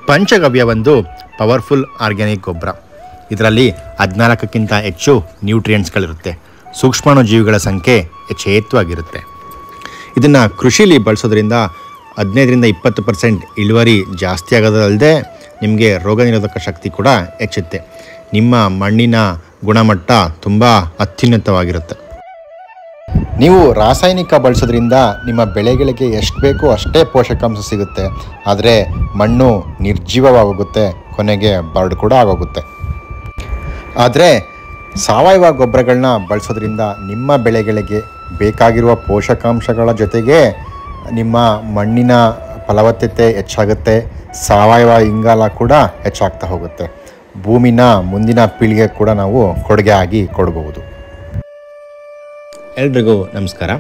ಪಂಚಗವ್ಯ ಒಂದು powerful organic ಗೊಬ್ಬರ. ಇದರಲ್ಲಿ 14ಕ್ಕಿಂತ ಹೆಚ್ಚು ನ್ಯೂಟ್ರಿಯೆಂಟ್ಸ್ಗಳಿರುತ್ತೆ. ಸೂಕ್ಷ್ಮಾಣುಜೀವಿಗಳ ಸಂಖ್ಯೆ ಯಥೇಚ್ಛವಾಗಿರುತ್ತೆ. ಇದನ್ನು ಕೃಷಿಲಿ ಬಳಸೋದ್ರಿಂದ 15-20% ಇಳುವರಿ ಜಾಸ್ತಿ ಆಗೋದಲ್ಲದೆ ನಿಮಗೆ ರೋಗ ನಿರೋಧಕ ಶಕ್ತಿ ಕೂಡ ಹೆಚ್ಚುತ್ತೆ. ನಿಮ್ಮ ಮಣ್ಣಿನ ಗುಣಮಟ್ಟ ತುಂಬ ಅತ್ಯುನ್ನತವಾಗಿರುತ್ತೆ. ನೀವು ರಾಸಾಯನಿಕ ಬಳಸೋದ್ರಿಂದ ನಿಮ್ಮ ಬೆಳೆಗಳಿಗೆ ಎಷ್ಟು ಬೇಕೋ ಅಷ್ಟೇ ಪೋಷಕಾಂಶ ಸಿಗುತ್ತೆ, ಆದರೆ ಮಣ್ಣು ನಿರ್ಜೀವವಾಗೋಗುತ್ತೆ, ಕೊನೆಗೆ ಬರಡು ಕೂಡ ಆಗೋಗುತ್ತೆ. ಆದರೆ ಸಾವಯವ ಗೊಬ್ಬರಗಳನ್ನ ಬಳಸೋದ್ರಿಂದ ನಿಮ್ಮ ಬೆಳೆಗಳಿಗೆ ಬೇಕಾಗಿರುವ ಪೋಷಕಾಂಶಗಳ ಜೊತೆಗೆ ನಿಮ್ಮ ಮಣ್ಣಿನ ಫಲವತ್ತತೆ ಹೆಚ್ಚಾಗುತ್ತೆ, ಸಾವಯವ ಇಂಗಾಲ ಕೂಡ ಹೆಚ್ಚಾಗ್ತಾ ಹೋಗುತ್ತೆ. ಭೂಮಿನ ಮುಂದಿನ ಪೀಳಿಗೆ ಕೂಡ ನಾವು ಕೊಡುಗೆ ಆಗಿ ಕೊಡಬಹುದು. ಎಲ್ರಿಗೂ ನಮಸ್ಕಾರ.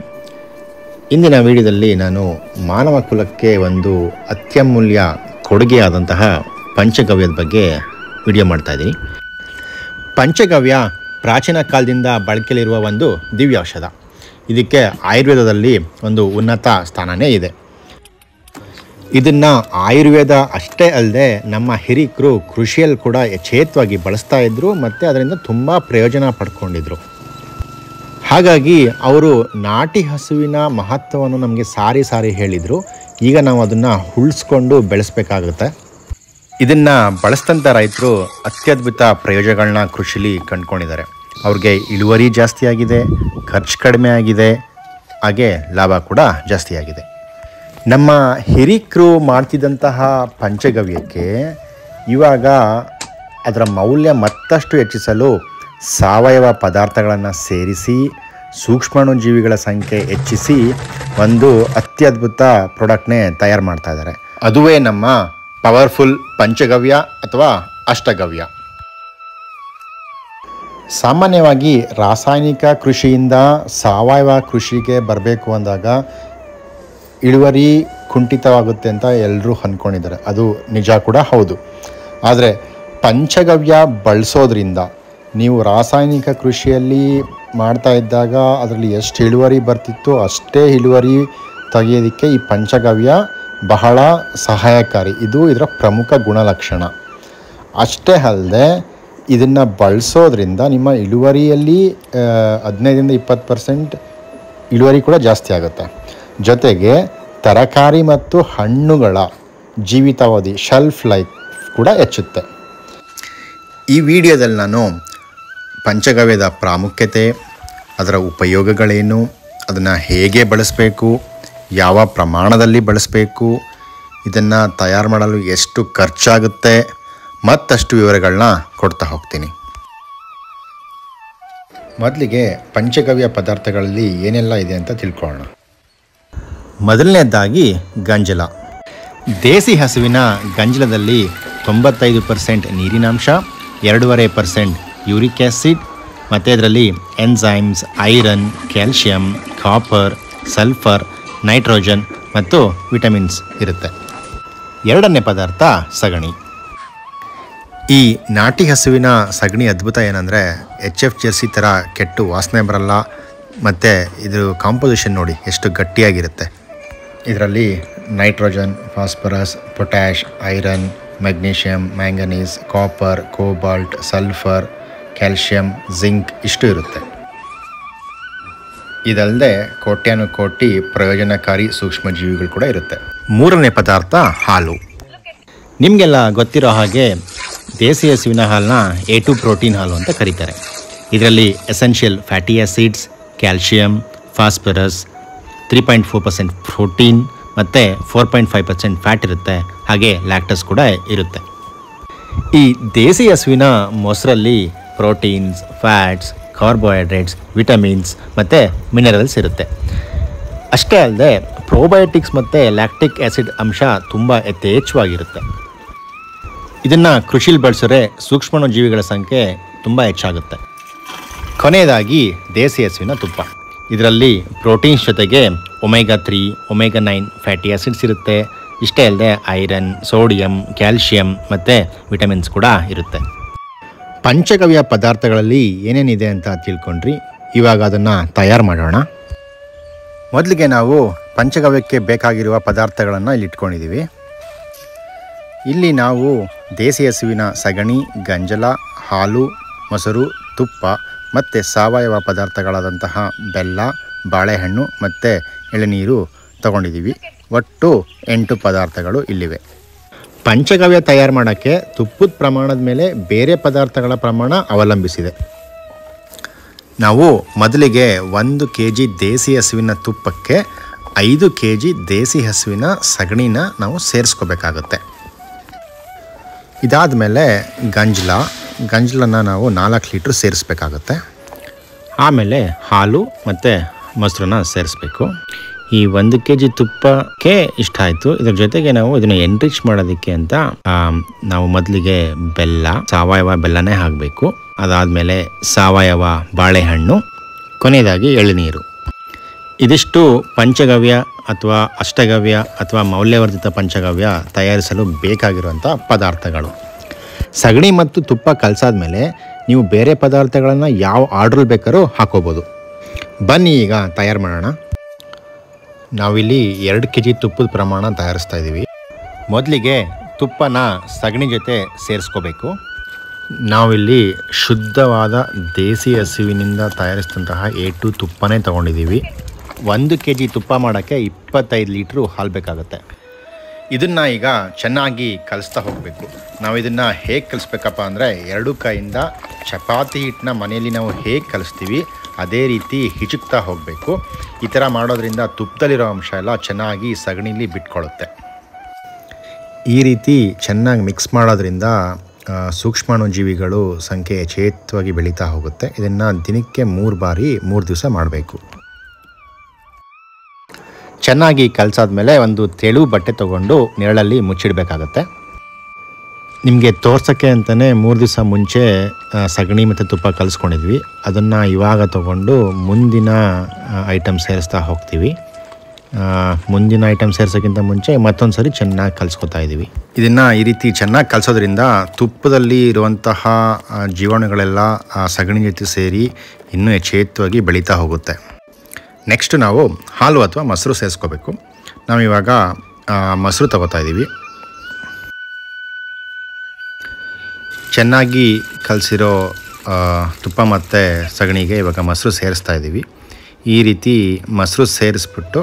ಇಂದಿನ ವಿಡಿಯೋದಲ್ಲಿ ನಾನು ಮಾನವ ಕುಲಕ್ಕೆ ಒಂದು ಅತ್ಯಮೂಲ್ಯ ಕೊಡುಗೆಯಾದಂತಹ ಪಂಚಗವ್ಯದ ಬಗ್ಗೆ ವಿಡಿಯೋ ಮಾಡ್ತಾಯಿದ್ದೀನಿ. ಪಂಚಗವ್ಯ ಪ್ರಾಚೀನ ಕಾಲದಿಂದ ಬಳಕೆಯಲ್ಲಿರುವ ಒಂದು ದಿವ್ಯ ಔಷಧ. ಇದಕ್ಕೆ ಆಯುರ್ವೇದದಲ್ಲಿ ಒಂದು ಉನ್ನತ ಸ್ಥಾನನೇ ಇದೆ. ಇದನ್ನು ಆಯುರ್ವೇದ ಅಷ್ಟೇ ಅಲ್ಲದೆ ನಮ್ಮ ಹಿರಿಕರು ಕೃಷಿಯಲ್ಲಿ ಕೂಡ ಯಥೇಚ್ಛವಾಗಿ ಬಳಸ್ತಾ ಇದ್ದರು ಮತ್ತು ಅದರಿಂದ ತುಂಬ ಪ್ರಯೋಜನ ಪಡ್ಕೊಂಡಿದ್ರು. ಹಾಗಾಗಿ ಅವರು ನಾಟಿ ಹಸುವಿನ ಮಹತ್ವವನ್ನು ನಮಗೆ ಸಾರಿ ಹೇಳಿದರು. ಈಗ ನಾವು ಅದನ್ನು ಉಳಿಸ್ಕೊಂಡು ಬೆಳೆಸಬೇಕಾಗುತ್ತೆ. ಇದನ್ನು ಬಳಸಿದಂಥ ರೈತರು ಅತ್ಯದ್ಭುತ ಪ್ರಯೋಜನಗಳನ್ನ ಕೃಷಿಲಿ ಕಂಡುಕೊಂಡಿದ್ದಾರೆ. ಅವ್ರಿಗೆ ಇಳುವರಿ ಜಾಸ್ತಿ ಆಗಿದೆ, ಖರ್ಚು ಕಡಿಮೆ ಆಗಿದೆ, ಹಾಗೆ ಲಾಭ ಕೂಡ ಜಾಸ್ತಿ ಆಗಿದೆ. ನಮ್ಮ ಹಿರಿಕರು ಮಾಡ್ತಿದ್ದಂತಹ ಪಂಚಗವ್ಯಕ್ಕೆ ಇವಾಗ ಅದರ ಮೌಲ್ಯ ಮತ್ತಷ್ಟು ಹೆಚ್ಚಿಸಲು ಸಾವಯವ ಪದಾರ್ಥಗಳನ್ನು ಸೇರಿಸಿ ಸೂಕ್ಷ್ಮಾಣುಜೀವಿಗಳ ಸಂಖ್ಯೆ ಹೆಚ್ಚಿಸಿ ಒಂದು ಅತ್ಯದ್ಭುತ ಪ್ರಾಡಕ್ಟ್ನೇ ತಯಾರು ಮಾಡ್ತಾ ಇದ್ದಾರೆ. ಅದುವೇ ನಮ್ಮ ಪವರ್ಫುಲ್ ಪಂಚಗವ್ಯ ಅಥವಾ ಅಷ್ಟಗವ್ಯ. ಸಾಮಾನ್ಯವಾಗಿ ರಾಸಾಯನಿಕ ಕೃಷಿಯಿಂದ ಸಾವಯವ ಕೃಷಿಗೆ ಬರಬೇಕು ಅಂದಾಗ ಇಳುವರಿ ಕುಂಠಿತವಾಗುತ್ತೆ ಅಂತ ಎಲ್ಲರೂ ಅಂದ್ಕೊಂಡಿದ್ದಾರೆ. ಅದು ನಿಜ ಕೂಡ ಹೌದು. ಆದರೆ ಪಂಚಗವ್ಯ ಬಳಸೋದ್ರಿಂದ ನೀವು ರಾಸಾಯನಿಕ ಕೃಷಿಯಲ್ಲಿ ಮಾಡ್ತಾ ಇದ್ದಾಗ ಅದರಲ್ಲಿ ಎಷ್ಟು ಇಳುವರಿ ಬರ್ತಿತ್ತು ಅಷ್ಟೇ ಇಳುವರಿ ತೆಗೆಯೋದಕ್ಕೆ ಈ ಪಂಚಗವ್ಯ ಬಹಳ ಸಹಾಯಕಾರಿ. ಇದು ಇದರ ಪ್ರಮುಖ ಗುಣಲಕ್ಷಣ. ಅಷ್ಟೇ ಅಲ್ಲದೆ ಇದನ್ನು ಬಳಸೋದ್ರಿಂದ ನಿಮ್ಮ ಇಳುವರಿಯಲ್ಲಿ 15-20% ಇಳುವರಿ ಕೂಡ ಜಾಸ್ತಿ ಆಗುತ್ತೆ. ಜೊತೆಗೆ ತರಕಾರಿ ಮತ್ತು ಹಣ್ಣುಗಳ ಜೀವಿತಾವಧಿ ಶೆಲ್ಫ್ ಲೈಫ್ ಕೂಡ ಹೆಚ್ಚುತ್ತೆ. ಈ ವಿಡಿಯೋದಲ್ಲಿ ನಾನು ಪಂಚಗವ್ಯದ ಪ್ರಾಮುಖ್ಯತೆ, ಅದರ ಉಪಯೋಗಗಳೇನು, ಅದನ್ನು ಹೇಗೆ ಬಳಸಬೇಕು, ಯಾವ ಪ್ರಮಾಣದಲ್ಲಿ ಬಳಸಬೇಕು, ಇದನ್ನು ತಯಾರು ಮಾಡಲು ಎಷ್ಟು ಖರ್ಚಾಗುತ್ತೆ ಮತ್ತಷ್ಟು ವಿವರಗಳನ್ನ ಕೊಡ್ತಾ ಹೋಗ್ತೀನಿ. ಮೊದಲಿಗೆ ಪಂಚಗವ್ಯ ಪದಾರ್ಥಗಳಲ್ಲಿ ಏನೆಲ್ಲ ಇದೆ ಅಂತ ತಿಳ್ಕೊಳ್ಳೋಣ. ಮೊದಲನೇದಾಗಿ ಗಂಜಲ. ದೇಸಿ ಹಸುವಿನ ಗಂಜಲದಲ್ಲಿ 95% ನೀರಿನಾಂಶ, 2.5% ಯೂರಿಕ್ ಆ್ಯಸಿಡ್ ಮತ್ತು ಇದರಲ್ಲಿ enzymes, iron, calcium, copper, sulphur, nitrogen ಮತ್ತು ವಿಟಮಿನ್ಸ್ ಇರುತ್ತೆ. ಎರಡನೇ ಪದಾರ್ಥ ಸಗಣಿ. ಈ ನಾಟಿ ಹಸುವಿನ ಸಗಣಿ ಅದ್ಭುತ ಏನಂದರೆ HF ಜರ್ಸಿ ಥರ ಕೆಟ್ಟು ವಾಸನೆ ಬರಲ್ಲ ಮತ್ತು ಇದು ಕಾಂಪೋಸಿಷನ್ ನೋಡಿ ಎಷ್ಟು ಗಟ್ಟಿಯಾಗಿರುತ್ತೆ. ಇದರಲ್ಲಿ nitrogen, phosphorus, potash, iron, magnesium, manganese, copper, cobalt, sulphur, calcium, zinc ಇಷ್ಟು ಇರುತ್ತೆ. ಇದಲ್ಲದೆ ಕೋಟ್ಯಾನುಕೋಟಿ ಪ್ರಯೋಜನಕಾರಿ ಸೂಕ್ಷ್ಮಜೀವಿಗಳು ಕೂಡ ಇರುತ್ತೆ. ಮೂರನೇ ಪದಾರ್ಥ ಹಾಲು. ನಿಮಗೆಲ್ಲ ಗೊತ್ತಿರೋ ಹಾಗೆ ದೇಸಿ ಹಸುವಿನ ಹಾಲನ್ನ A2 ಪ್ರೋಟೀನ್ ಹಾಲು ಅಂತ ಕರೀತಾರೆ. ಇದರಲ್ಲಿ essential fatty acids, calcium, phosphorus, 3.4% protein ಮತ್ತು 4.5% ಫ್ಯಾಟ್ ಇರುತ್ತೆ. ಹಾಗೆ ಲ್ಯಾಕ್ಟಸ್ ಕೂಡ ಇರುತ್ತೆ. ಈ ದೇಸಿ ಹಸುವಿನ ಮೊಸರಲ್ಲಿ ಪ್ರೋಟೀನ್ಸ್, ಫ್ಯಾಟ್ಸ್, ಕಾರ್ಬೋಹೈಡ್ರೇಟ್ಸ್, ವಿಟಮಿನ್ಸ್ ಮತ್ತು ಮಿನರಲ್ಸ್ ಇರುತ್ತೆ. ಅಷ್ಟೇ ಅಲ್ಲದೆ ಪ್ರೋಬಯೋಟಿಕ್ಸ್ ಮತ್ತು ಲ್ಯಾಕ್ಟಿಕ್ ಆ್ಯಸಿಡ್ ಅಂಶ ತುಂಬ ಯಥೇಚ್ಛವಾಗಿರುತ್ತೆ. ಇದನ್ನು ಕೃಷಿಲಿ ಬಳಸಿದ್ರೆ ಸೂಕ್ಷ್ಮಾಣುಜೀವಿಗಳ ಸಂಖ್ಯೆ ತುಂಬ ಹೆಚ್ಚಾಗುತ್ತೆ. ಕೊನೆಯದಾಗಿ ದೇಸಿ ಹಸುವಿನ ತುಪ್ಪ. ಇದರಲ್ಲಿ ಪ್ರೋಟೀನ್ಸ್ ಜೊತೆಗೆ ಒಮೆಗಾ 3, ಒಮೆಗಾ 9 ಫ್ಯಾಟಿ ಆ್ಯಸಿಡ್ಸ್ ಇರುತ್ತೆ. ಇಷ್ಟೇ ಅಲ್ಲದೆ ಐರನ್, ಸೋಡಿಯಂ, ಕ್ಯಾಲ್ಶಿಯಂ ಮತ್ತು ವಿಟಮಿನ್ಸ್ ಕೂಡ ಇರುತ್ತೆ. ಪಂಚಗವ್ಯ ಪದಾರ್ಥಗಳಲ್ಲಿ ಏನೇನಿದೆ ಅಂತ ತಿಳ್ಕೊಂಡ್ರಿ. ಇವಾಗ ಅದನ್ನು ತಯಾರು ಮಾಡೋಣ. ಮೊದಲಿಗೆ ನಾವು ಪಂಚಗವ್ಯಕ್ಕೆ ಬೇಕಾಗಿರುವ ಪದಾರ್ಥಗಳನ್ನು ಇಲ್ಲಿ ಇಟ್ಕೊಂಡಿದ್ದೀವಿ. ಇಲ್ಲಿ ನಾವು ದೇಸಿ ಹಸುವಿನ ಸಗಣಿ, ಗಂಜಲ, ಹಾಲು, ಮೊಸರು, ತುಪ್ಪ ಮತ್ತು ಸಾವಯವ ಪದಾರ್ಥಗಳಾದಂತಹ ಬೆಲ್ಲ, ಬಾಳೆಹಣ್ಣು ಮತ್ತು ಎಳನೀರು ತಗೊಂಡಿದ್ದೀವಿ. ಒಟ್ಟು 8 ಪದಾರ್ಥಗಳು ಇಲ್ಲಿವೆ. ಪಂಚಗವ್ಯ ತಯಾರು ಮಾಡೋಕ್ಕೆ ತುಪ್ಪದ ಪ್ರಮಾಣದ ಮೇಲೆ ಬೇರೆ ಪದಾರ್ಥಗಳ ಪ್ರಮಾಣ ಅವಲಂಬಿಸಿದೆ. ನಾವು ಮೊದಲಿಗೆ 1 kg ದೇಸಿ ಹಸುವಿನ ತುಪ್ಪಕ್ಕೆ 5 kg ದೇಸಿ ಹಸುವಿನ ಸಗಣಿನ ನಾವು ಸೇರಿಸ್ಕೋಬೇಕಾಗುತ್ತೆ. ಇದಾದ ಮೇಲೆ ಗಂಜಲನ ನಾವು 4 ಲೀಟ್ರ್ ಸೇರಿಸ್ಬೇಕಾಗುತ್ತೆ. ಆಮೇಲೆ ಹಾಲು ಮತ್ತು ಮೊಸರನ್ನ ಸೇರಿಸ್ಬೇಕು. ಈ 1 kg ತುಪ್ಪಕ್ಕೆ ಇಷ್ಟ ಆಯಿತು. ಇದ್ರ ಜೊತೆಗೆ ನಾವು ಇದನ್ನು ಎನ್ರಿಚ್ ಮಾಡೋದಕ್ಕೆ ಅಂತ ನಾವು ಮೊದಲಿಗೆ ಬೆಲ್ಲ, ಸಾವಯವ ಬೆಲ್ಲನೇ ಹಾಕಬೇಕು. ಅದಾದಮೇಲೆ ಸಾವಯವ ಬಾಳೆಹಣ್ಣು, ಕೊನೆಯದಾಗಿ ಎಳನೀರು. ಇದಿಷ್ಟು ಪಂಚಗವ್ಯ ಅಥವಾ ಅಷ್ಟಗವ್ಯ ಅಥವಾ ಮೌಲ್ಯವರ್ಧಿತ ಪಂಚಗವ್ಯ ತಯಾರಿಸಲು ಬೇಕಾಗಿರುವಂಥ ಪದಾರ್ಥಗಳು. ಸಗಣಿ ಮತ್ತು ತುಪ್ಪ ಕಲಸಾದ್ಮೇಲೆ ನೀವು ಬೇರೆ ಪದಾರ್ಥಗಳನ್ನು ಯಾವ ಆರ್ಡ್ರಲ್ಲಿ ಬೇಕಾದ್ರೂ ಹಾಕೋಬೋದು. ಬನ್ನಿ ಈಗ ತಯಾರು ಮಾಡೋಣ. ನಾವಿಲ್ಲಿ 2 kg ತುಪ್ಪದ ಪ್ರಮಾಣ ತಯಾರಿಸ್ತಾ ಇದ್ದೀವಿ. ಮೊದಲಿಗೆ ತುಪ್ಪನ ಸಗಣಿ ಜೊತೆ ಸೇರಿಸ್ಕೋಬೇಕು. ನಾವಿಲ್ಲಿ ಶುದ್ಧವಾದ ದೇಸಿ ಹಸುವಿನಿಂದ ತಯಾರಿಸಿದಂತಹ A2 ತುಪ್ಪನೇ ತೊಗೊಂಡಿದ್ದೀವಿ. 1 kg ತುಪ್ಪ ಮಾಡೋಕ್ಕೆ 25 ಲೀಟ್ರು ಹಾಲು ಬೇಕಾಗುತ್ತೆ. ಇದನ್ನು ಈಗ ಚೆನ್ನಾಗಿ ಕಲಿಸ್ತಾ ಹೋಗಬೇಕು. ನಾವು ಇದನ್ನು ಹೇಗೆ ಕಲಿಸ್ಬೇಕಪ್ಪ ಅಂದರೆ 2 ಕೈಯಿಂದ ಚಪಾತಿ ಹಿಟ್ಟನ್ನ ಮನೆಯಲ್ಲಿ ನಾವು ಹೇಗೆ ಕಲಿಸ್ತೀವಿ ಅದೇ ರೀತಿ ಹಿಚುಕ್ತಾ ಹೋಗಬೇಕು. ಈ ಥರ ಮಾಡೋದ್ರಿಂದ ತುಪ್ಪದಲ್ಲಿರೋ ಅಂಶ ಎಲ್ಲ ಚೆನ್ನಾಗಿ ಸಗಣಿಲಿ ಬಿಟ್ಕೊಳ್ಳುತ್ತೆ. ಈ ರೀತಿ ಚೆನ್ನಾಗಿ ಮಿಕ್ಸ್ ಮಾಡೋದ್ರಿಂದ ಸೂಕ್ಷ್ಮಾಣುಜೀವಿಗಳು ಸಂಖ್ಯೆ ಯಥೇಚ್ಛವಾಗಿ ಬೆಳೀತಾ ಹೋಗುತ್ತೆ. ಇದನ್ನು ದಿನಕ್ಕೆ 3 ಬಾರಿ 3 ದಿವಸ ಮಾಡಬೇಕು. ಚೆನ್ನಾಗಿ ಕಲಸಾದ್ಮೇಲೆ ಒಂದು ತೆಳು ಬಟ್ಟೆ ತೊಗೊಂಡು ನೆರಳಲ್ಲಿ ಮುಚ್ಚಿಡಬೇಕಾಗತ್ತೆ. ನಿಮಗೆ ತೋರ್ಸೋಕ್ಕೆ ಅಂತಲೇ 3 ದಿವಸ ಮುಂಚೆ ಸಗಣಿ ಮತ್ತು ತುಪ್ಪ ಕಲಿಸ್ಕೊಂಡಿದ್ವಿ. ಅದನ್ನು ಇವಾಗ ತೊಗೊಂಡು ಮುಂದಿನ ಐಟಮ್ ಸೇರಿಸ್ತಾ ಹೋಗ್ತೀವಿ. ಮುಂದಿನ ಐಟಮ್ ಸೇರಿಸೋಕ್ಕಿಂತ ಮುಂಚೆ ಮತ್ತೊಂದು ಸರಿ ಚೆನ್ನಾಗಿ ಕಲಿಸ್ಕೊತಾ ಇದ್ದೀವಿ. ಇದನ್ನು ಈ ರೀತಿ ಚೆನ್ನಾಗಿ ಕಲಿಸೋದ್ರಿಂದ ತುಪ್ಪದಲ್ಲಿ ಇರುವಂತಹ ಜೀವಾಣುಗಳೆಲ್ಲ ಸಗಣಿ ಜೊತೆ ಸೇರಿ ಇನ್ನೂ ಯಥೇಚ್ಛವಾಗಿ ಬೆಳೀತಾ ಹೋಗುತ್ತೆ. ನೆಕ್ಸ್ಟ್ ನಾವು ಹಾಲು ಅಥವಾ ಮೊಸರು ಸೇರಿಸ್ಕೋಬೇಕು. ನಾವಿವಾಗ ಮೊಸರು ತಗೋತಾ ಇದ್ದೀವಿ. ಚೆನ್ನಾಗಿ ಕಲಸಿರೋ ತುಪ್ಪ ಮತ್ತು ಸಗಣಿಗೆ ಇವಾಗ ಮೊಸರು ಸೇರಿಸ್ತಾ ಇದ್ದೀವಿ. ಈ ರೀತಿ ಮೊಸರು ಸೇರಿಸ್ಬಿಟ್ಟು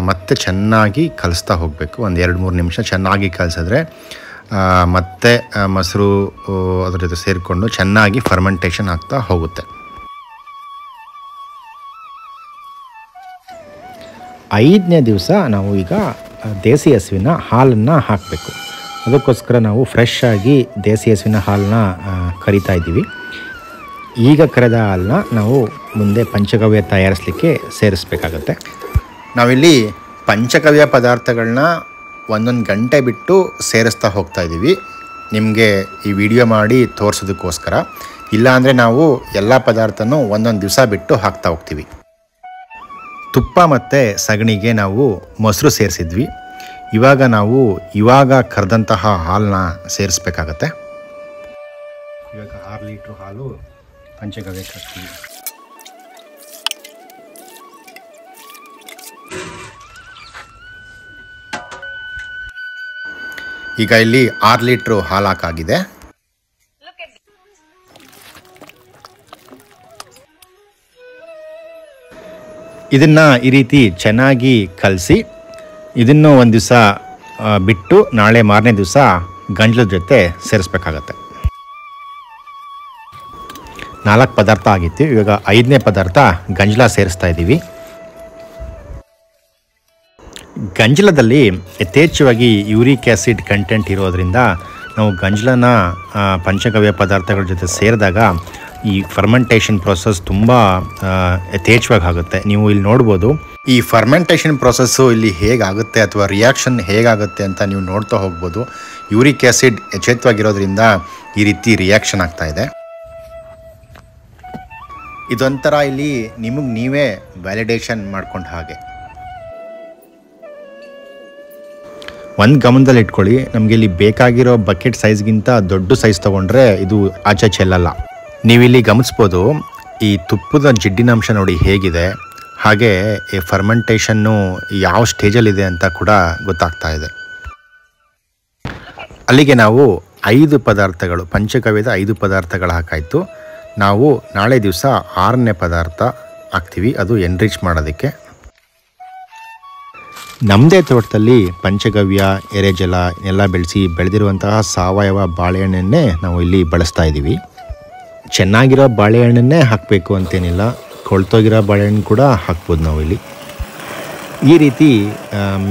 ಮತ್ತೆ ಚೆನ್ನಾಗಿ ಕಲಿಸ್ತಾ ಹೋಗಬೇಕು. ಒಂದು 2-3 ನಿಮಿಷ ಚೆನ್ನಾಗಿ ಕಲಿಸಿದ್ರೆ ಮತ್ತೆ ಮೊಸರು ಅದ್ರ ಜೊತೆ ಸೇರಿಕೊಂಡು ಚೆನ್ನಾಗಿ ಫರ್ಮೆಂಟೇಷನ್ ಆಗ್ತಾ ಹೋಗುತ್ತೆ. 5ನೇ ದಿವಸ ನಾವು ಈಗ ದೇಸಿ ಹಸುವಿನ ಹಾಲನ್ನು ಹಾಕಬೇಕು. ಅದಕ್ಕೋಸ್ಕರ ನಾವು ಫ್ರೆಶ್ ಆಗಿ ದೇಸಿ ಹಸುವಿನ ಹಾಲನ್ನ ಕರಿತಾ ಇದ್ದೀವಿ. ಈಗ ಕರೆದ ಹಾಲನ್ನ ನಾವು ಮುಂದೆ ಪಂಚಗವ್ಯ ತಯಾರಿಸಲಿಕ್ಕೆ ಸೇರಿಸಬೇಕಾಗತ್ತೆ. ನಾವಿಲ್ಲಿ ಪಂಚಗವ್ಯ ಪದಾರ್ಥಗಳನ್ನ 1 ಗಂಟೆ ಬಿಟ್ಟು ಸೇರಿಸ್ತಾ ಹೋಗ್ತಾ ಇದ್ದೀವಿ. ನಿಮಗೆ ಈ ವಿಡಿಯೋ ಮಾಡಿ ತೋರಿಸೋದಕ್ಕೋಸ್ಕರ. ಇಲ್ಲಾಂದರೆ ನಾವು ಎಲ್ಲ ಪದಾರ್ಥನೂ 1 ದಿವಸ ಬಿಟ್ಟು ಹಾಕ್ತಾ ಹೋಗ್ತೀವಿ. ತುಪ್ಪ ಮತ್ತು ಸಗಣಿಗೆ ನಾವು ಮೊಸರು ಸೇರಿಸಿದ್ವಿ. ಇವಾಗ ಕರೆದಂತಹ ಹಾಲನ್ನ ಸೇರಿಸ್ಬೇಕಾಗತ್ತೆ. ಇವಾಗ 6 ಲೀಟ್ರ್ ಹಾಲು ಪಂಚಗವ್ಯಕ್ಕೆ ಹಾಕ್ತೀವಿ. ಈಗ ಇಲ್ಲಿ 6 ಲೀಟ್ರ್ ಹಾಲು ಹಾಕಾಗಿದೆ. ಇದನ್ನು ಈ ರೀತಿ ಚೆನ್ನಾಗಿ ಕಲಸಿ ಇದನ್ನು 1 ದಿವಸ ಬಿಟ್ಟು ನಾಳೆ ಮಾರನೇ ದಿವಸ ಗಂಜಲದ ಜೊತೆ ಸೇರಿಸ್ಬೇಕಾಗತ್ತೆ. 4 ಪದಾರ್ಥ ಆಗಿತ್ತು. ಇವಾಗ 5ನೇ ಪದಾರ್ಥ ಗಂಜಲ ಸೇರಿಸ್ತಾ ಇದ್ದೀವಿ. ಗಂಜಲದಲ್ಲಿ ಯಥೇಚ್ಛವಾಗಿ ಯೂರಿಕ್ ಆ್ಯಸಿಡ್ ಕಂಟೆಂಟ್ ಇರೋದ್ರಿಂದ ನಾವು ಗಂಜಲನ ಪಂಚಗವ್ಯ ಪದಾರ್ಥಗಳ ಜೊತೆ ಸೇರಿದಾಗ ಈ ಫರ್ಮೆಂಟೇಷನ್ ಪ್ರೋಸೆಸ್ ತುಂಬ ಯಥೇಚ್ಛವಾಗಿ ಆಗುತ್ತೆ. ನೀವು ಇಲ್ಲಿ ನೋಡ್ಬೋದು ಈ ಫರ್ಮೆಂಟೇಷನ್ ಪ್ರೋಸೆಸ್ಸು ಇಲ್ಲಿ ಹೇಗಾಗುತ್ತೆ ಅಥವಾ ರಿಯಾಕ್ಷನ್ ಹೇಗಾಗುತ್ತೆ ಅಂತ ನೀವು ನೋಡ್ತಾ ಹೋಗ್ಬೋದು. ಯೂರಿಕ್ ಆ್ಯಸಿಡ್ ಯಥೇಚ್ಛವಾಗಿರೋದ್ರಿಂದ ಈ ರೀತಿ ರಿಯಾಕ್ಷನ್ ಆಗ್ತಾ ಇದೆ. ಇದೊಂಥರ ಇಲ್ಲಿ ನಿಮಗೆ ನೀವೇ ವ್ಯಾಲಿಡೇಷನ್ ಮಾಡ್ಕೊಂಡು ಹಾಗೆ. ಒಂದು ಗಮನದಲ್ಲಿ ಇಟ್ಕೊಳ್ಳಿ, ನಮಗೆ ಇಲ್ಲಿ ಬೇಕಾಗಿರೋ ಬಕೆಟ್ ಸೈಜ್ಗಿಂತ ದೊಡ್ಡ ಸೈಜ್ ತೊಗೊಂಡ್ರೆ ಇದು ಆಚೆ ಚೆಲ್ಲಲ್ಲ. ನೀವಿಲ್ಲಿ ಗಮನಿಸ್ಬೋದು ಈ ತುಪ್ಪದ ಜಿಡ್ಡಿನ ಅಂಶ ನೋಡಿ ಹೇಗಿದೆ. ಹಾಗೆ ಈ ಫರ್ಮೆಂಟೇಷನ್ನು ಯಾವ ಸ್ಟೇಜಲ್ಲಿದೆ ಅಂತ ಕೂಡ ಗೊತ್ತಾಗ್ತಾ ಇದೆ. ಅಲ್ಲಿಗೆ ನಾವು 5 ಪದಾರ್ಥಗಳು, ಪಂಚಗವ್ಯದ 5 ಪದಾರ್ಥಗಳು ಹಾಕಾಯಿತು. ನಾವು ನಾಳೆ ದಿವಸ 6ನೇ ಪದಾರ್ಥ ಹಾಕ್ತೀವಿ, ಅದು ಎನ್ರಿಚ್ ಮಾಡೋದಕ್ಕೆ. ನಮ್ಮದೇ ತೋಟದಲ್ಲಿ ಪಂಚಗವ್ಯ, ಎರೆಜಲ ಎಲ್ಲ ಬೆಳೆದಿರುವಂತಹ ಸಾವಯವ ಬಾಳೆಹಣ್ಣನ್ನೇ ನಾವು ಇಲ್ಲಿ ಬಳಸ್ತಾ ಇದ್ದೀವಿ. ಚೆನ್ನಾಗಿರೋ ಬಾಳೆಹಣ್ಣನ್ನೇ ಹಾಕಬೇಕು ಅಂತೇನಿಲ್ಲ, ಕೊಳ್ತೋಗಿರೋ ಬಾಳೆಹಣ್ಣು ಕೂಡ ಹಾಕ್ಬೋದು ನಾವು ಇಲ್ಲಿ. ಈ ರೀತಿ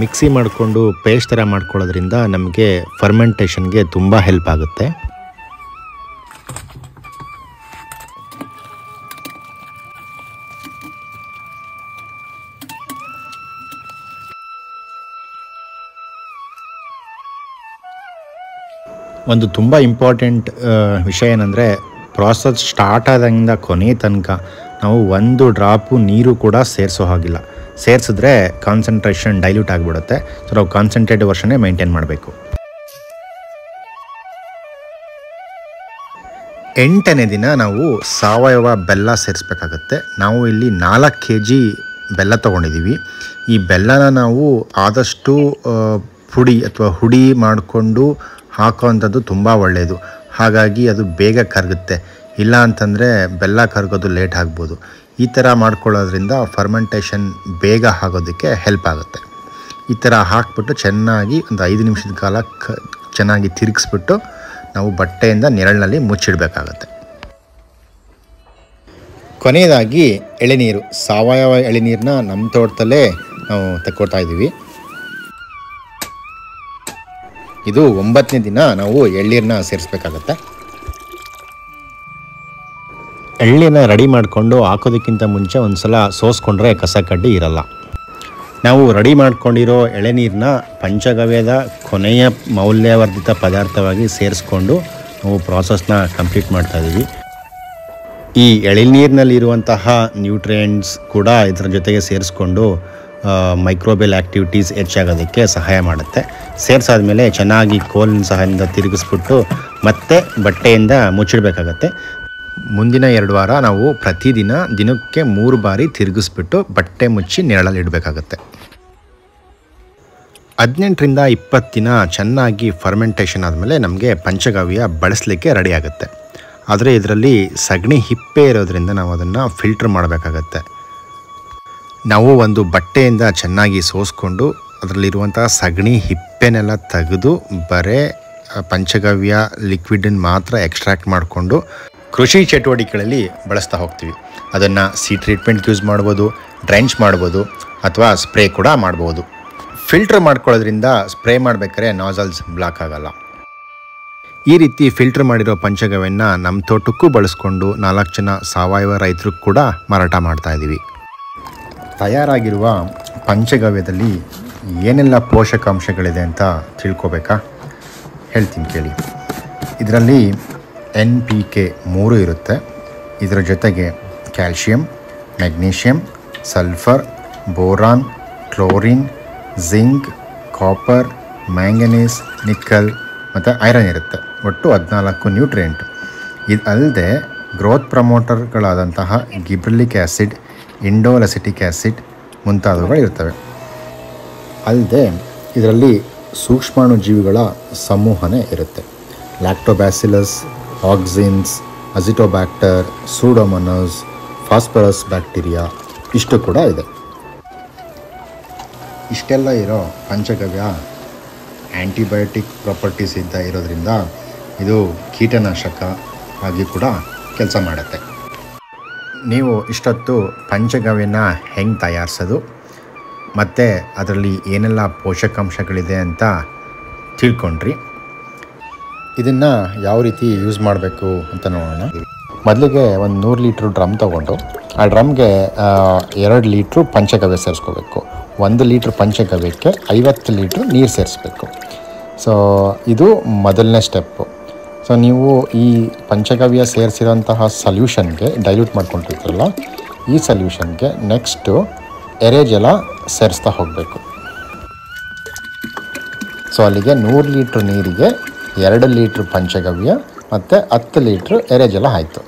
ಮಿಕ್ಸಿ ಮಾಡಿಕೊಂಡು ಪೇಸ್ಟ್ ಥರ ಮಾಡ್ಕೊಳ್ಳೋದ್ರಿಂದ ನಮಗೆ ಫರ್ಮೆಂಟೇಷನ್ಗೆ ತುಂಬ ಹೆಲ್ಪ್ ಆಗುತ್ತೆ. ಒಂದು ತುಂಬ ಇಂಪಾರ್ಟೆಂಟ್ ವಿಷಯ ಏನಂದರೆ, ಪ್ರಾಸೆಸ್ ಸ್ಟಾರ್ಟ್ ಆದಾಗಿಂದ ಕೊನೆ ತನಕ ನಾವು 1 ಡ್ರಾಪು ನೀರು ಕೂಡ ಸೇರಿಸೋ ಹಾಗಿಲ್ಲ. ಸೇರಿಸಿದ್ರೆ ಕಾನ್ಸಂಟ್ರೇಷನ್ ಡೈಲ್ಯೂಟ್ ಆಗಿಬಿಡುತ್ತೆ. ಸೊ ನಾವು ಕಾನ್ಸಂಟ್ರೇಟ್ ವರ್ಷನೇ ಮೇಂಟೈನ್ ಮಾಡಬೇಕು. 8ನೇ ದಿನ ನಾವು ಸಾವಯವ ಬೆಲ್ಲ ಸೇರಿಸ್ಬೇಕಾಗತ್ತೆ. ನಾವು ಇಲ್ಲಿ 4 kg ಬೆಲ್ಲ ತೊಗೊಂಡಿದ್ದೀವಿ. ಈ ಬೆಲ್ಲನ ನಾವು ಆದಷ್ಟು ಪುಡಿ ಅಥವಾ ಹುಡಿ ಮಾಡಿಕೊಂಡು ಹಾಕೋವಂಥದ್ದು ತುಂಬ ಒಳ್ಳೆಯದು. ಹಾಗಾಗಿ ಅದು ಬೇಗ ಕರಗುತ್ತೆ. ಇಲ್ಲ ಅಂತಂದರೆ ಬೆಲ್ಲ ಕರಗೋದು ಲೇಟ್ ಆಗ್ಬೋದು. ಈ ಥರ ಮಾಡ್ಕೊಳ್ಳೋದ್ರಿಂದ ಫರ್ಮೆಂಟೇಷನ್ ಬೇಗ ಆಗೋದಕ್ಕೆ ಹೆಲ್ಪ್ ಆಗುತ್ತೆ. ಈ ಥರ ಹಾಕ್ಬಿಟ್ಟು ಚೆನ್ನಾಗಿ ಒಂದು 5 ನಿಮಿಷದ ಕಾಲ ಚೆನ್ನಾಗಿ ತಿರುಗಿಸ್ಬಿಟ್ಟು ನಾವು ಬಟ್ಟೆಯಿಂದ ನೆರಳಿನಲ್ಲಿ ಮುಚ್ಚಿಡಬೇಕಾಗತ್ತೆ. ಕೊನೆಯದಾಗಿ ಎಳೆನೀರು, ಸಾವಯವ ಎಳೆನೀರನ್ನ ನಮ್ಮ ತೋಟದಲ್ಲೇ ನಾವು ತಗೊಳ್ತಾ ಇದ್ದೀವಿ. ಇದು 9ನೇ ದಿನ ನಾವು ಎಳ್ನೀರನ್ನ ಸೇರಿಸ್ಬೇಕಾಗತ್ತೆ. ಎಳ್ನೀರನ್ನ ರೆಡಿ ಮಾಡಿಕೊಂಡು ಹಾಕೋದಕ್ಕಿಂತ ಮುಂಚೆ ಒಂದು ಸಲ ಸೋಸ್ಕೊಂಡ್ರೆ ಕಸ ಕಡ್ಡಿ ಇರಲ್ಲ. ನಾವು ರೆಡಿ ಮಾಡ್ಕೊಂಡಿರೋ ಎಳೆನೀರನ್ನ ಪಂಚಗವ್ಯದ ಕೊನೆಯ ಮೌಲ್ಯವರ್ಧಿತ ಪದಾರ್ಥವಾಗಿ ಸೇರಿಸ್ಕೊಂಡು ನಾವು ಪ್ರಾಸೆಸ್ನ ಕಂಪ್ಲೀಟ್ ಮಾಡ್ತಾಯಿದ್ದೀವಿ. ಈ ಎಳೆನೀರಿನಲ್ಲಿರುವಂತಹ ನ್ಯೂಟ್ರಿಯೆಂಟ್ಸ್ ಕೂಡ ಇದರ ಜೊತೆಗೆ ಸೇರಿಸ್ಕೊಂಡು ಮೈಕ್ರೋಬಿಯಲ್ ಆ್ಯಕ್ಟಿವಿಟೀಸ್ ಹೆಚ್ಚಾಗೋದಕ್ಕೆ ಸಹಾಯ ಮಾಡುತ್ತೆ. ಸೇರಿಸಾದ್ಮೇಲೆ ಚೆನ್ನಾಗಿ ಕೋಲಿನ ಸಹಾಯದಿಂದ ತಿರುಗಿಸ್ಬಿಟ್ಟು ಮತ್ತೆ ಬಟ್ಟೆಯಿಂದ ಮುಚ್ಚಿಡಬೇಕಾಗತ್ತೆ. ಮುಂದಿನ 2 ವಾರ ನಾವು ಪ್ರತಿದಿನ ದಿನಕ್ಕೆ 3 ಬಾರಿ ತಿರುಗಿಸ್ಬಿಟ್ಟು ಬಟ್ಟೆ ಮುಚ್ಚಿ ನೆರಳಲ್ಲಿ ಇಡಬೇಕಾಗತ್ತೆ. 18ರಿಂದ 20 ದಿನ ಚೆನ್ನಾಗಿ ಫರ್ಮೆಂಟೇಷನ್ ಆದಮೇಲೆ ನಮಗೆ ಪಂಚಗವ್ಯ ಬಳಸಲಿಕ್ಕೆ ರೆಡಿ ಆಗುತ್ತೆ. ಆದರೆ ಇದರಲ್ಲಿ ಸಗಣಿ ಹಿಪ್ಪೆ ಇರೋದ್ರಿಂದ ನಾವು ಅದನ್ನು ಫಿಲ್ಟ್ರ್ ಮಾಡಬೇಕಾಗತ್ತೆ. ನಾವು ಒಂದು ಬಟ್ಟೆಯಿಂದ ಚೆನ್ನಾಗಿ ಸೋಸ್ಕೊಂಡು ಅದರಲ್ಲಿರುವಂಥ ಸಗಣಿ ಹಿಪ್ಪೆನೆಲ್ಲ ತೆಗೆದು ಬರೇ ಪಂಚಗವ್ಯ ಲಿಕ್ವಿಡನ್ನು ಮಾತ್ರ ಎಕ್ಸ್ಟ್ರಾಕ್ಟ್ ಮಾಡಿಕೊಂಡು ಕೃಷಿ ಚಟುವಟಿಕೆಗಳಲ್ಲಿ ಬಳಸ್ತಾ ಹೋಗ್ತೀವಿ. ಅದನ್ನು ಸೀಡ್ ಟ್ರೀಟ್ಮೆಂಟ್ಗೆ ಯೂಸ್ ಮಾಡ್ಬೋದು, ಡ್ರೆಂಚ್ ಮಾಡ್ಬೋದು, ಅಥವಾ ಸ್ಪ್ರೇ ಕೂಡ ಮಾಡ್ಬೋದು. ಫಿಲ್ಟರ್ ಮಾಡ್ಕೊಳ್ಳೋದ್ರಿಂದ ಸ್ಪ್ರೇ ಮಾಡಬೇಕಾದ್ರೆ ನಾಸಲ್ಸ್ ಬ್ಲಾಕ್ ಆಗಲ್ಲ. ಈ ರೀತಿ ಫಿಲ್ಟರ್ ಮಾಡಿರೋ ಪಂಚಗವ್ಯನ ನಮ್ಮ ತೋಟಕ್ಕೂ ಬಳಸ್ಕೊಂಡು 4 ಜನ ಸಾವಯವ ರೈತರು ಕೂಡ ಮಾರಾಟ ಮಾಡ್ತಾಯಿದ್ದೀವಿ. ತಯಾರಾಗಿರುವ ಪಂಚಗವ್ಯದಲ್ಲಿ ಏನೆಲ್ಲ ಪೋಷಕಾಂಶಗಳಿದೆ ಅಂತ ತಿಳ್ಕೊಬೇಕಾ? ಹೇಳ್ತೀನಿ ಕೇಳಿ. ಇದರಲ್ಲಿ NPK 3 ಇರುತ್ತೆ. ಇದರ ಜೊತೆಗೆ calcium, magnesium, sulphur, boron, chlorine, zinc, copper, manganese, nickel ಮತ್ತು ಐರನ್ ಇರುತ್ತೆ. ಒಟ್ಟು 14 ನ್ಯೂಟ್ರಿಯೆಂಟು. ಇದು ಅಲ್ಲದೆ ಗ್ರೋತ್ ಪ್ರಮೋಟರ್ಗಳಾದಂತಹ ಗಿಬ್ರಲಿಕ್ ಆ್ಯಸಿಡ್, ಇಂಡೋಲಸಿಟಿಕ್ ಆ್ಯಸಿಡ್ ಮುಂತಾದವುಗಳು ಇರ್ತವೆ. ಅಲ್ಲದೆ ಇದರಲ್ಲಿ ಸೂಕ್ಷ್ಮಾಣುಜೀವಿಗಳ ಸಮೂಹನೇ ಇರುತ್ತೆ. Lactobacillus, auxins, Azotobacter, Pseudomonas, phosphorus bacteria ಇಷ್ಟು ಕೂಡ ಇದೆ. ಇಷ್ಟೆಲ್ಲ ಇರೋ ಪಂಚಗವ್ಯ ಆ್ಯಂಟಿಬಯೋಟಿಕ್ ಪ್ರಾಪರ್ಟೀಸ್ ಇರೋದ್ರಿಂದ ಇದು ಕೀಟನಾಶಕ ಆಗಿ ಕೂಡ ಕೆಲಸ ಮಾಡುತ್ತೆ. ನೀವು ಇಷ್ಟೊತ್ತು ಪಂಚಗವ್ಯನ ಹೆಂಗೆ ತಯಾರಿಸೋದು ಮತ್ತು ಅದರಲ್ಲಿ ಏನೆಲ್ಲ ಪೋಷಕಾಂಶಗಳಿದೆ ಅಂತ ತಿಳ್ಕೊಂಡ್ರಿ. ಇದನ್ನು ಯಾವ ರೀತಿ ಯೂಸ್ ಮಾಡಬೇಕು ಅಂತ ನೋಡೋಣ. ಮೊದಲಿಗೆ ಒಂದು 100 ಲೀಟ್ರ್ ಡ್ರಮ್ ತೊಗೊಂಡು ಆ ಡ್ರಮ್ಗೆ 2 ಲೀಟ್ರು ಪಂಚಗವ್ಯ ಸೇರಿಸ್ಕೋಬೇಕು. 1 ಲೀಟ್ರ್ ಪಂಚಗವ್ಯಕ್ಕೆ 50 ಲೀಟ್ರ್ ನೀರು ಸೇರಿಸ್ಬೇಕು. ಸೊ ಇದು ಮೊದಲನೇ ಸ್ಟೆಪ್ಪು. ಸೊ ನೀವು ಈ ಪಂಚಗವ್ಯ ಸೇರಿಸಿರೋಂತಹ ಸಲ್ಯೂಷನ್ಗೆ ಡೈಲ್ಯೂಟ್ ಮಾಡ್ಕೊಂಡಿರ್ತೀರಲ್ಲ, ಈ ಸಲ್ಯೂಷನ್ಗೆ ನೆಕ್ಸ್ಟು ಎರೆಜಲ ಸೇರಿಸ್ತಾ ಹೋಗಬೇಕು. ಸೊ ಅಲ್ಲಿಗೆ 100 ಲೀಟ್ರ್ ನೀರಿಗೆ 2 ಲೀಟ್ರ್ ಪಂಚಗವ್ಯ ಮತ್ತು 10 ಲೀಟ್ರ್ ಎರೆಜಲ ಆಯಿತು.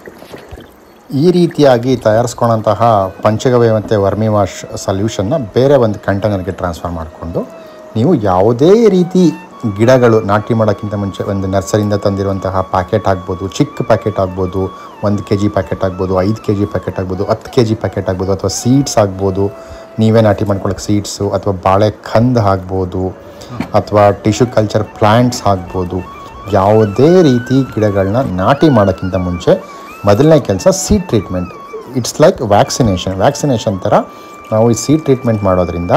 ಈ ರೀತಿಯಾಗಿ ತಯಾರಿಸ್ಕೊಳ್ಳೋಂತಹ ಪಂಚಗವ್ಯ ಮತ್ತು ವರ್ಮಿ ವಾಶ್ ಸೊಲ್ಯೂಷನ್ನ ಬೇರೆ ಒಂದು ಕಂಟೈನರ್ಗೆ ಟ್ರಾನ್ಸ್ಫರ್ ಮಾಡಿಕೊಂಡು ನೀವು ಯಾವುದೇ ರೀತಿ ಗಿಡಗಳು ನಾಟಿ ಮಾಡೋಕ್ಕಿಂತ ಮುಂಚೆ ಒಂದು ನರ್ಸರಿಯಿಂದ ತಂದಿರುವಂತಹ ಪ್ಯಾಕೆಟ್ ಆಗ್ಬೋದು, ಚಿಕ್ಕ ಪ್ಯಾಕೆಟ್ ಆಗ್ಬೋದು, 1 kg ಪ್ಯಾಕೆಟ್ ಆಗ್ಬೋದು, 5 kg ಪ್ಯಾಕೆಟ್ ಆಗ್ಬೋದು, 10 kg ಪ್ಯಾಕೆಟ್ ಆಗ್ಬೋದು, ಅಥವಾ ಸೀಡ್ಸ್ ಆಗ್ಬೋದು, ನೀವೇ ನಾಟಿ ಮಾಡ್ಕೊಳ್ಳೋಕೆ ಸೀಡ್ಸು, ಅಥವಾ ಬಾಳೆ ಕಂದು ಆಗ್ಬೋದು, ಅಥವಾ ಟಿಶ್ಯೂ ಕಲ್ಚರ್ ಪ್ಲ್ಯಾಂಟ್ಸ್ ಆಗ್ಬೋದು. ಯಾವುದೇ ರೀತಿ ಗಿಡಗಳನ್ನ ನಾಟಿ ಮಾಡೋಕ್ಕಿಂತ ಮುಂಚೆ ಮೊದಲನೇ ಕೆಲಸ seed treatment. It's like vaccination ಥರ ನಾವು ಈ ಸೀಡ್ ಟ್ರೀಟ್ಮೆಂಟ್ ಮಾಡೋದ್ರಿಂದ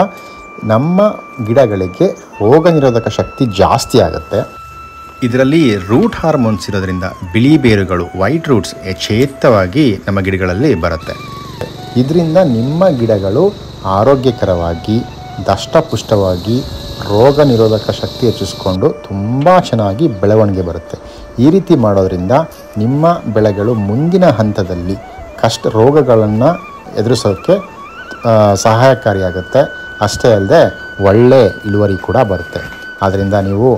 ನಮ್ಮ ಗಿಡಗಳಿಗೆ ರೋಗ ನಿರೋಧಕ ಶಕ್ತಿ ಜಾಸ್ತಿ ಆಗುತ್ತೆ. ಇದರಲ್ಲಿ ರೂಟ್ ಹಾರ್ಮೋನ್ಸ್ ಇರೋದ್ರಿಂದ ಬಿಳಿ ಬೇರುಗಳು, ವೈಟ್ ರೂಟ್ಸ್ ಯಥೇಚ್ಛವಾಗಿ ನಮ್ಮ ಗಿಡಗಳಲ್ಲಿ ಬರುತ್ತೆ. ಇದರಿಂದ ನಿಮ್ಮ ಗಿಡಗಳು ಆರೋಗ್ಯಕರವಾಗಿ, ದಷ್ಟಪುಷ್ಟವಾಗಿ, ರೋಗ ನಿರೋಧಕ ಶಕ್ತಿ ಹೆಚ್ಚಿಸ್ಕೊಂಡು ತುಂಬ ಚೆನ್ನಾಗಿ ಬೆಳವಣಿಗೆ ಬರುತ್ತೆ. ಈ ರೀತಿ ಮಾಡೋದ್ರಿಂದ ನಿಮ್ಮ ಬೆಳೆಗಳು ಮುಂದಿನ ಹಂತದಲ್ಲಿ ರೋಗಗಳನ್ನು ಎದುರಿಸೋಕ್ಕೆ ಸಹಾಯಕಾರಿಯಾಗುತ್ತೆ. ಅಷ್ಟೇ ಅಲ್ಲದೆ ಒಳ್ಳೆ ಇಳುವರಿ ಕೂಡ ಬರುತ್ತೆ. ಆದ್ದರಿಂದ ನೀವು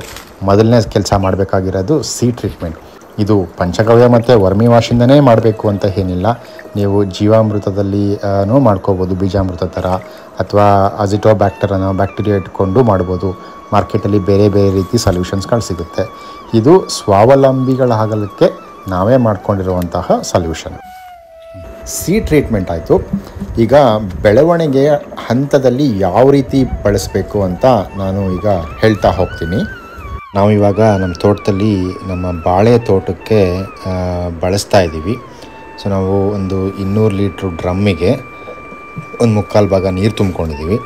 ಮೊದಲನೇ ಕೆಲಸ ಮಾಡಬೇಕಾಗಿರೋದು ಸೀಡ್ ಟ್ರೀಟ್ಮೆಂಟ್. ಇದು ಪಂಚಗವ್ಯ ಮತ್ತು ವರ್ಮಿ ವಾಶಿಂದನೇ ಮಾಡಬೇಕು ಅಂತ ಏನಿಲ್ಲ. ನೀವು ಜೀವಾಮೃತದಲ್ಲಿ ಮಾಡ್ಕೋಬೋದು, ಬೀಜಾಮೃತ ಥರ, ಅಥವಾ ಅಜಿಟೋಬ್ಯಾಕ್ಟರ್ ಅನ್ನೋ ಬ್ಯಾಕ್ಟೀರಿಯಾ ಇಟ್ಕೊಂಡು ಮಾಡ್ಬೋದು. ಮಾರ್ಕೆಟಲ್ಲಿ ಬೇರೆ ಬೇರೆ ರೀತಿ ಸೊಲ್ಯೂಷನ್ಸ್ಗಳು ಸಿಗುತ್ತೆ. ಇದು ಸ್ವಾವಲಂಬಿಗಳಾಗಲಿಕ್ಕೆ ನಾವೇ ಮಾಡ್ಕೊಂಡಿರುವಂತಹ ಸೊಲ್ಯೂಷನ್. ಸೀಡ್ ಟ್ರೀಟ್ಮೆಂಟ್ ಆಯಿತು. ಈಗ ಬೆಳವಣಿಗೆಯ ಹಂತದಲ್ಲಿ ಯಾವ ರೀತಿ ಬಳಸಬೇಕು ಅಂತ ನಾನು ಈಗ ಹೇಳ್ತಾ ಹೋಗ್ತೀನಿ. ನಾವು ಇವಾಗ ನಮ್ಮ ತೋಟದಲ್ಲಿ ನಮ್ಮ ಬಾಳೆ ತೋಟಕ್ಕೆ ಬಳಸ್ತಾ ಇದ್ದೀವಿ. ಸೊ ನಾವು ಒಂದು 200 ಲೀಟ್ರ್ ಡ್ರಮ್ಮಿಗೆ 1/4 ಭಾಗ ನೀರು ತುಂಬ್ಕೊಂಡಿದ್ದೀವಿ.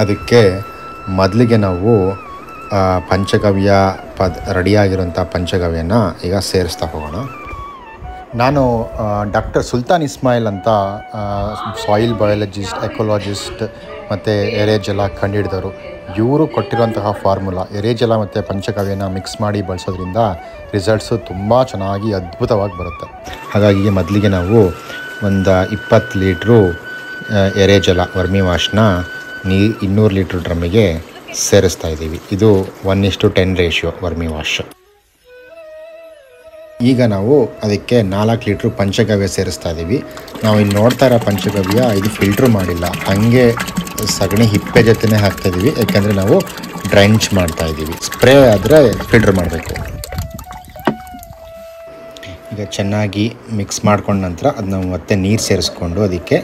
ಅದಕ್ಕೆ ಮೊದಲಿಗೆ ನಾವು ಪಂಚಗವ್ಯ ರೆಡಿಯಾಗಿರೋಂಥ ಪಂಚಗವ್ಯನ ಈಗ ಸೇರಿಸ್ತಾ ಹೋಗೋಣ. ನಾನು ಡಾಕ್ಟರ್ ಸುಲ್ತಾನ್ ಇಸ್ಮಾಯಿಲ್ ಅಂತ ಸಾಯಿಲ್ ಬಯಾಲಜಿಸ್ಟ್, ಎಕೋಲಾಜಿಸ್ಟ್ ಮತ್ತು ಎರೆಜಲ ಕಂಡುಹಿಡಿದವರು. ಇವರು ಕೊಟ್ಟಿರುವಂತಹ ಫಾರ್ಮುಲಾ ಎರೆಜಲ ಮತ್ತು ಪಂಚಗವ್ಯನ ಮಿಕ್ಸ್ ಮಾಡಿ ಬಳಸೋದ್ರಿಂದ ರಿಸಲ್ಟ್ಸು ತುಂಬ ಚೆನ್ನಾಗಿ ಅದ್ಭುತವಾಗಿ ಬರುತ್ತೆ. ಹಾಗಾಗಿ ಮೊದಲಿಗೆ ನಾವು ಒಂದು 20 ಲೀಟ್ರು ಎರೆಜಲ ವರ್ಮಿ ವಾಶ್ನ 200 ಲೀಟ್ರ್ ಡ್ರಮ್ಮಿಗೆ ಸೇರಿಸ್ತಾ ಇದ್ದೀವಿ. ಇದು 1:10 ರೇಷಿಯೋ ವರ್ಮಿ ವಾಶ್. ಈಗ ನಾವು ಅದಕ್ಕೆ 4 ಲೀಟ್ರ್ ಪಂಚಗವ್ಯ ಸೇರಿಸ್ತಾ ಇದ್ದೀವಿ. ನಾವು ಇಲ್ಲಿ ನೋಡ್ತಾ ಇರೋ ಪಂಚಗವ್ಯ ಇದು ಫಿಲ್ಟ್ರ್ ಮಾಡಿಲ್ಲ, ಹಾಗೆ ಸಗಣಿ ಹಿಪ್ಪೆ ಜೊತೆನೇ ಹಾಕ್ತಾಯಿದ್ದೀವಿ. ಯಾಕೆಂದರೆ ನಾವು ಡ್ರೆಂಚ್ ಮಾಡ್ತಾ ಇದ್ದೀವಿ. ಸ್ಪ್ರೇ ಆದರೆ ಫಿಲ್ಟ್ರ್ ಮಾಡಬೇಕು. ಈಗ ಚೆನ್ನಾಗಿ ಮಿಕ್ಸ್ ಮಾಡ್ಕೊಂಡ ನಂತರ ಅದು ನಾವು ಮತ್ತೆ ನೀರು ಸೇರಿಸ್ಕೊಂಡು ಅದಕ್ಕೆ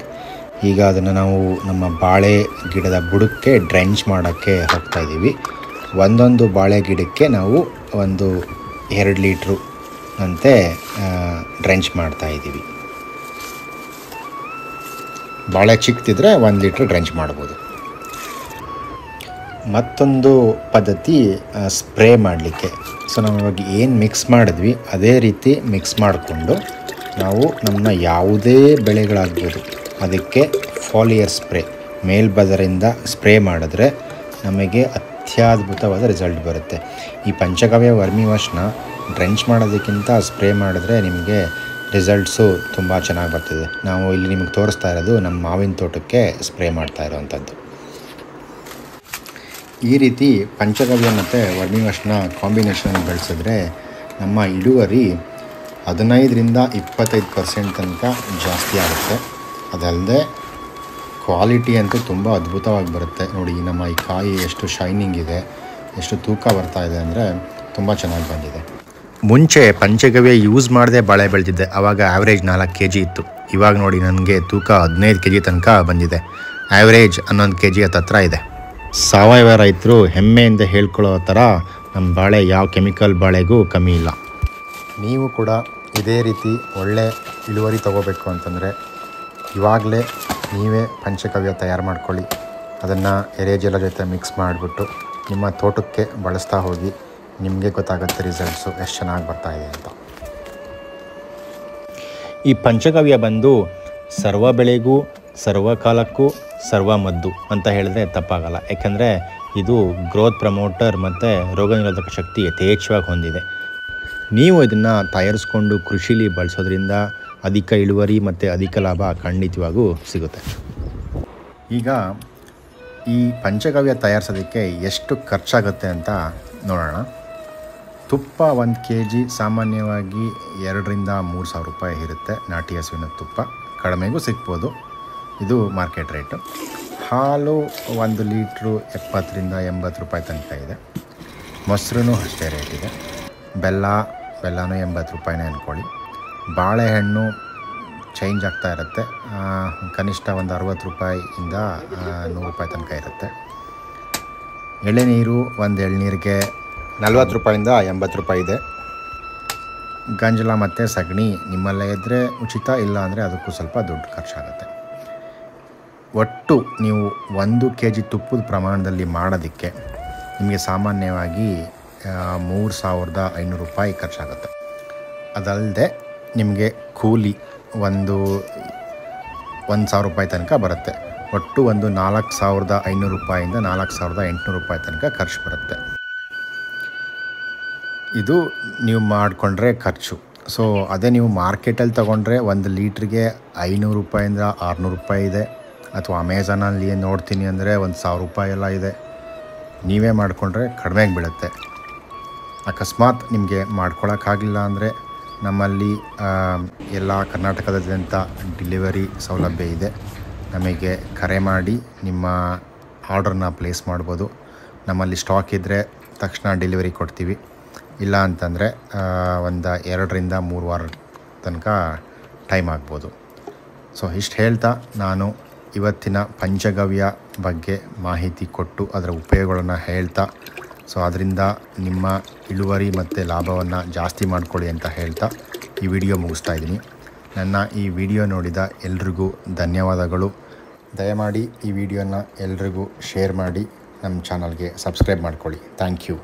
ಈಗ ಅದನ್ನು ನಾವು ನಮ್ಮ ಬಾಳೆ ಗಿಡದ ಬುಡಕ್ಕೆ ಡ್ರೆಂಚ್ ಮಾಡೋಕ್ಕೆ ಹೋಗ್ತಾಯಿದ್ದೀವಿ. ಒಂದೊಂದು ಬಾಳೆ ಗಿಡಕ್ಕೆ ನಾವು ಒಂದು 2 ಲೀಟ್ರು ಅಂತೆ ಡ್ರೆಂಚ್ ಮಾಡ್ತಾಯಿದ್ದೀವಿ. ಬಾಳೆ ಚಿಕ್ಕದಿದ್ರೆ 1 ಲೀಟ್ರ್ ಡ್ರೆಂಚ್ ಮಾಡ್ಬೋದು. ಮತ್ತೊಂದು ಪದ್ಧತಿ ಸ್ಪ್ರೇ ಮಾಡಲಿಕ್ಕೆ. ಸೊ ನಾವು ಇವಾಗ ಏನು ಮಿಕ್ಸ್ ಮಾಡಿದ್ವಿ ಅದೇ ರೀತಿ ಮಿಕ್ಸ್ ಮಾಡಿಕೊಂಡು ನಾವು ನಮ್ಮ ಯಾವುದೇ ಬೆಳೆಗಳಾಗ್ಬೋದು ಅದಕ್ಕೆ ಫಾಲಿಯರ್ ಸ್ಪ್ರೇ ಮೇಲ್ಬದರಿಂದ ಸ್ಪ್ರೇ ಮಾಡಿದ್ರೆ ನಮಗೆ ಅತ್ಯದ್ಭುತವಾದ ರಿಸಲ್ಟ್ ಬರುತ್ತೆ. ಈ ಪಂಚಗವ್ಯ ವರ್ಮಿ ವಾಶ್ನ ಡ್ರೆಂಚ್ ಮಾಡೋದಕ್ಕಿಂತ ಸ್ಪ್ರೇ ಮಾಡಿದ್ರೆ ನಿಮಗೆ ರಿಸಲ್ಟ್ಸು ತುಂಬ ಚೆನ್ನಾಗಿ ಬರ್ತಿದೆ. ನಾವು ಇಲ್ಲಿ ನಿಮಗೆ ತೋರಿಸ್ತಾ ಇರೋದು ನಮ್ಮ ಮಾವಿನ ತೋಟಕ್ಕೆ ಸ್ಪ್ರೇ ಮಾಡ್ತಾ ಇರೋವಂಥದ್ದು. ಈ ರೀತಿ ಪಂಚಗವ್ಯ ಮತ್ತು ವರ್ಮಿ ವಾಶ್ನ ಕಾಂಬಿನೇಷನ್ ಬೆಳೆಸಿದ್ರೆ ನಮ್ಮ ಇಳುವರಿ 15ರಿಂದ 25% ತನಕ ಜಾಸ್ತಿ ಆಗುತ್ತೆ. ಅದಲ್ಲದೆ ಕ್ವಾಲಿಟಿ ಅಂತೂ ತುಂಬ ಅದ್ಭುತವಾಗಿ ಬರುತ್ತೆ. ನೋಡಿ ನಮ್ಮ ಈ ಕಾಯಿ ಎಷ್ಟು ಶೈನಿಂಗ್ ಇದೆ, ಎಷ್ಟು ತೂಕ ಬರ್ತಾ ಇದೆ ಅಂದರೆ ತುಂಬ ಚೆನ್ನಾಗಿ ಬಂದಿದೆ. ಮುಂಚೆ ಪಂಚಗವ್ಯ ಯೂಸ್ ಮಾಡದೆ ಬಾಳೆ ಬೆಳೆದಿದ್ದೆ. ಆವಾಗ ಆ್ಯಾವ್ರೇಜ್ 4 kg ಇತ್ತು. ಇವಾಗ ನೋಡಿ ನನಗೆ ತೂಕ 15 kg ತನಕ ಬಂದಿದೆ. ಆ್ಯಾವ್ರೇಜ್ 11 kg ಹತ್ರ ಇದೆ. ಸಾವಯವ ರೈತರು ಹೆಮ್ಮೆಯಿಂದ ಹೇಳ್ಕೊಳ್ಳೋ ಥರ ನಮ್ಮ ಬಾಳೆ ಯಾವ ಕೆಮಿಕಲ್ ಬಾಳೆಗೂ ಕಮ್ಮಿ ಇಲ್ಲ. ನೀವು ಕೂಡ ಇದೇ ರೀತಿ ಒಳ್ಳೆ ಇಳುವರಿ ತೊಗೋಬೇಕು ಅಂತಂದರೆ ಇವಾಗಲೇ ನೀವೇ ಪಂಚಗವ್ಯ ತಯಾರು ಮಾಡ್ಕೊಳ್ಳಿ. ಅದನ್ನು ಎರೆಜಲ ಜೊತೆ ಮಿಕ್ಸ್ ಮಾಡಿಬಿಟ್ಟು ನಿಮ್ಮ ತೋಟಕ್ಕೆ ಬಳಸ್ತಾ ಹೋಗಿ. ನಿಮಗೆ ಗೊತ್ತಾಗುತ್ತೆ ರಿಸಲ್ಟ್ಸು ಎಷ್ಟು ಚೆನ್ನಾಗಿ ಬರ್ತಾಯಿದೆ ಅಂತ. ಈ ಪಂಚಗವ್ಯ ಬಂದು ಸರ್ವ ಬೆಳೆಗೂ, ಸರ್ವಕಾಲಕ್ಕೂ ಸರ್ವಮದ್ದು ಅಂತ ಹೇಳಿದ್ರೆ ತಪ್ಪಾಗಲ್ಲ. ಯಾಕೆಂದರೆ ಇದು ಗ್ರೋತ್ ಪ್ರಮೋಟರ್ ಮತ್ತು ರೋಗ ನಿರೋಧಕ ಶಕ್ತಿ ಯಥೇಚ್ಛವಾಗಿ ಹೊಂದಿದೆ. ನೀವು ಇದನ್ನು ತಯಾರಿಸ್ಕೊಂಡು ಕೃಷಿಲಿ ಬಳಸೋದ್ರಿಂದ ಅಧಿಕ ಇಳುವರಿ ಮತ್ತು ಅಧಿಕ ಲಾಭ ಖಂಡಿತವಾಗೂ ಸಿಗುತ್ತೆ. ಈಗ ಈ ಪಂಚಗವ್ಯ ತಯಾರಿಸೋದಕ್ಕೆ ಎಷ್ಟು ಖರ್ಚಾಗುತ್ತೆ ಅಂತ ನೋಡೋಣ. ತುಪ್ಪ 1 kg ಸಾಮಾನ್ಯವಾಗಿ 2 ರಿಂದ 3 ಸಾವಿರ ರೂಪಾಯಿ ಇರುತ್ತೆ. ನಾಟಿ ಹಸುವಿನ ತುಪ್ಪ ಕಡಿಮೆಗೂ ಸಿಗ್ಬೋದು, ಇದು ಮಾರ್ಕೆಟ್ ರೇಟು. ಹಾಲು 1 ಲೀಟ್ರು 70 ರಿಂದ 80 ರೂಪಾಯಿ ತನಕ ಇದೆ. ಮೊಸರು ಅಷ್ಟೇ ರೇಟ್ ಇದೆ. ಬೆಲ್ಲನೂ 80 ರೂಪಾಯಿನೇ ಅಂದ್ಕೊಳ್ಳಿ. ಬಾಳೆಹಣ್ಣು ಚೇಂಜ್ ಆಗ್ತಾ ಇರುತ್ತೆ, ಕನಿಷ್ಠ ಒಂದು 60 ರೂಪಾಯಿಯಿಂದ 100 ರೂಪಾಯಿ ತನಕ ಇರುತ್ತೆ. ಎಳೆನೀರು ಒಂದು ಎಳ್ನೀರಿಗೆ 40 ರೂಪಾಯಿಂದ 80 ರೂಪಾಯಿ ಇದೆ. ಗಂಜಲ ಮತ್ತು ಸಗಣಿ ನಿಮ್ಮಲ್ಲೇ ಇದ್ದರೆ ಉಚಿತ, ಇಲ್ಲ ಅಂದರೆ ಅದಕ್ಕೂ ಸ್ವಲ್ಪ ದುಡ್ಡು ಖರ್ಚಾಗುತ್ತೆ. ಒಟ್ಟು ನೀವು 1 kg ತುಪ್ಪದ ಪ್ರಮಾಣದಲ್ಲಿ ಮಾಡೋದಕ್ಕೆ ನಿಮಗೆ ಸಾಮಾನ್ಯವಾಗಿ 3500 ರೂಪಾಯಿ ಖರ್ಚಾಗುತ್ತೆ. ಅದಲ್ಲದೆ ನಿಮಗೆ ಕೂಲಿ 1,000 ರೂಪಾಯಿ ತನಕ ಬರುತ್ತೆ. ಒಟ್ಟು ಒಂದು 4500 ರೂಪಾಯಿಂದ 4800 ರೂಪಾಯಿ ತನಕ ಖರ್ಚು ಬರುತ್ತೆ. ಇದು ನೀವು ಮಾಡಿಕೊಂಡ್ರೆ ಖರ್ಚು. ಸೊ ಅದೇ ನೀವು ಮಾರ್ಕೆಟಲ್ಲಿ ತೊಗೊಂಡ್ರೆ 1 ಲೀಟ್ರಿಗೆ 500 ರೂಪಾಯಿಂದ 600 ರೂಪಾಯಿ ಇದೆ. ಅಥವಾ ಅಮೆಝಾನಲ್ಲಿ ಏನು ನೋಡ್ತೀನಿ ಅಂದರೆ 1,000 ರೂಪಾಯಿ ಎಲ್ಲ ಇದೆ. ನೀವೇ ಮಾಡಿಕೊಂಡ್ರೆ ಕಡಿಮೆಗೆ ಬೀಳುತ್ತೆ. ಅಕಸ್ಮಾತ್ ನಿಮಗೆ ಮಾಡ್ಕೊಳಕ್ಕಾಗಲಿಲ್ಲ ಅಂದರೆ ನಮ್ಮಲ್ಲಿ ಎಲ್ಲ ಕರ್ನಾಟಕದಾದ್ಯಂತ ಡೆಲಿವರಿ ಸೌಲಭ್ಯ ಇದೆ. ನಮಗೆ ಕರೆ ಮಾಡಿ ನಿಮ್ಮ ಆರ್ಡ್ರನ್ನ ಪ್ಲೇಸ್ ಮಾಡ್ಬೋದು. ನಮ್ಮಲ್ಲಿ ಸ್ಟಾಕ್ ಇದ್ದರೆ ತಕ್ಷಣ ಡೆಲಿವರಿ ಕೊಡ್ತೀವಿ, ಇಲ್ಲ ಅಂತಂದರೆ ಒಂದು 2 ರಿಂದ 3 ವಾರ ತನಕ ಟೈಮ್ ಆಗ್ಬೋದು. ಸೊ ಇಷ್ಟು ಹೇಳ್ತಾ ನಾನು ಇವತ್ತಿನ ಪಂಚಗವ್ಯ ಬಗ್ಗೆ ಮಾಹಿತಿ ಕೊಟ್ಟು ಅದರ ಉಪಯೋಗಗಳನ್ನು ಹೇಳ್ತಾ, ಸೊ ಅದರಿಂದ ನಿಮ್ಮ ಇಳುವರಿ ಮತ್ತು ಲಾಭವನ್ನು ಜಾಸ್ತಿ ಮಾಡ್ಕೊಳ್ಳಿ ಅಂತ ಹೇಳ್ತಾ ಈ ವಿಡಿಯೋ ಮುಗಿಸ್ತಾ ಇದ್ದೀನಿ. ನನ್ನ ಈ ವಿಡಿಯೋ ನೋಡಿದ ಎಲ್ರಿಗೂ ಧನ್ಯವಾದಗಳು. ದಯಮಾಡಿ ಈ ವಿಡಿಯೋನ ಎಲ್ರಿಗೂ ಶೇರ್ ಮಾಡಿ ನಮ್ಮ ಚಾನಲ್ಗೆ ಸಬ್ಸ್ಕ್ರೈಬ್ ಮಾಡ್ಕೊಳ್ಳಿ. Thank you.